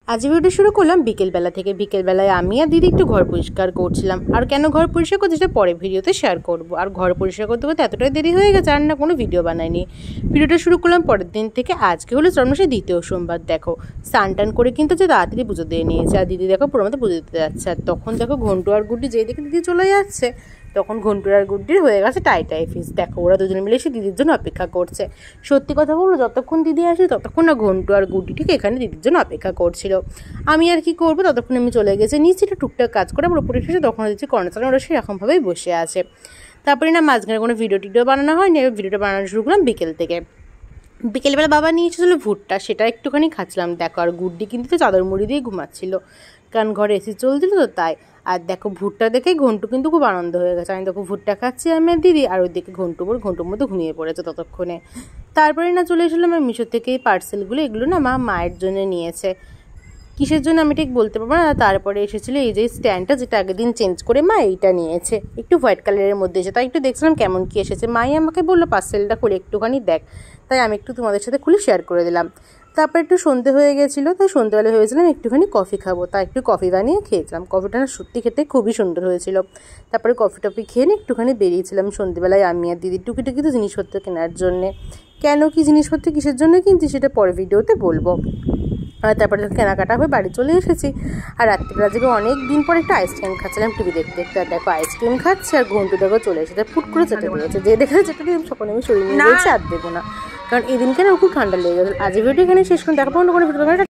আজ ভিডিও শুরু করলাম বিকেলবেলা থেকে। বিকেলবেলায় আমি আর দিদি একটু ঘর পরিষ্কার করছিলাম। আর কেন ঘর পরিষ্কার করছি সেটা পরে ভিডিওতে শেয়ার করব। আর ঘর পরিষ্কার করতে করতে এতটাই দেরি হয়ে গেছে আর না কোনো ভিডিও বানাইনি। ভিডিওটা শুরু করলাম পরের দিন থেকে। আজকে হলো চন্দ্রমাসের দ্বিতীয় সোমবার। দেখো স্নান টান করে কিন্তু যে তাড়াতাড়ি পুজো দিয়ে নিয়েছে। আর দিদি দেখো পুরো মতো পুজো দিতে যাচ্ছে। আর তখন দেখো ঘন্টু আর গুড্ডি যেই দেখে দিদি চলে যাচ্ছে, তখন ঘন্টুর আর গুড্ডির হয়ে গেছে টাই টাই ফিস। দেখো ওরা দুজনে মিলে এসে দিদির জন্য অপেক্ষা করছে। সত্যি কথা বললো, যতক্ষণ দিদি আসে ততক্ষণ না ঘন্টু আর গুড্ডি ঠিক এখানে দিদির জন্য অপেক্ষা করছিল। আমি আর কি করবো, ততক্ষণ আমি চলে গেছি নিচে একটু টুকটাক কাজ করে আমার উপরে এসেছে। তখন দিচ্ছি কর্ণচারণ ওরা সেরকমভাবেই বসে আছে। তারপরে না মাঝখানে কোনো ভিডিও টিডিও বানানো হয়নি। ভিডিওটা বানানো শুরু করলাম বিকেল থেকে। বিকেলবেলা বাবা নিয়ে এসেছিলো ভুট্টা, সেটা একটুখানি খাচ্ছিলাম। দেখো আর গুড্ডি কিন্তু তো চাদর মুড়ি দিয়ে ঘুমাচ্ছিল, কারণ ঘরে এসি চলছিল তো তাই। আর দেখো ভুট্টা দেখে ঘন্টু কিন্তু খুব আনন্দ হয়ে গেছে। আমি দেখো ভুট্টা খাচ্ছি আমি আর দিদি, আর ওইদিকে ঘন্টুর মধ্যে ঘুমিয়ে পড়েছে ততক্ষণে। তারপরে না চলে এসেছিলাম আমার মিশো থেকে এই পার্সেলগুলো। এগুলো না মা মায়ের জন্য নিয়েছে, কিসের জন্য আমি ঠিক বলতে পারবো না। তারপরে এসেছিলো এই যে স্ট্যান্ডটা, যেটা আগের দিন চেঞ্জ করে মা এইটা নিয়েছে, একটু হোয়াইট কালারের মধ্যে এসে। তাই একটু দেখছিলাম কেমন কি এসেছে। মাই আমাকে বললো পার্সেলটা খুলে একটুখানি দেখ, তাই আমি একটু তোমাদের সাথে খুলে শেয়ার করে দিলাম। তারপর একটু সন্ধে হয়ে গেছিলো, তাই সন্ধ্যেবেলা ভেবেছিলাম একটুখানি কফি খাবো, তাই একটু কফি বানিয়ে খেয়েছিলাম। কফিটা না সত্যি খেতে খুবই সুন্দর হয়েছিল। তারপরে কফি টফি খেয়ে নিয়ে একটুখানি বেরিয়েছিলাম সন্ধ্যেবেলায় আমি আর দিদির টুকিটাকি তো জিনিসপত্র কেনার জন্যে। কেন কি জিনিসপত্র কিসের জন্য কিনছি সেটা পরে ভিডিওতে বলবো। আর তারপরে কেনাকাটা হয়ে বাড়ি চলে এসেছি। আর রাত্রিবেলা থেকে অনেক দিন পর একটা আইসক্রিম খাচ্ছিলাম টিভি দেখতে দেখতে। আর দেখো আইসক্রিম খাচ্ছে আর ঘন্টু দেখো চলে এসেছে, ফুট করে চেটে দিয়েছে। যে দেখে চেটে দিয়ে সকলে আমি শরীর নিয়ে গেছি আর দেবো না, কারণ এই দিনকে না খুব ঠান্ডা লেগে গেছে। আজ ভিডিও এখানে শেষ করে দেখা পাবো না কোনো ভিডিও।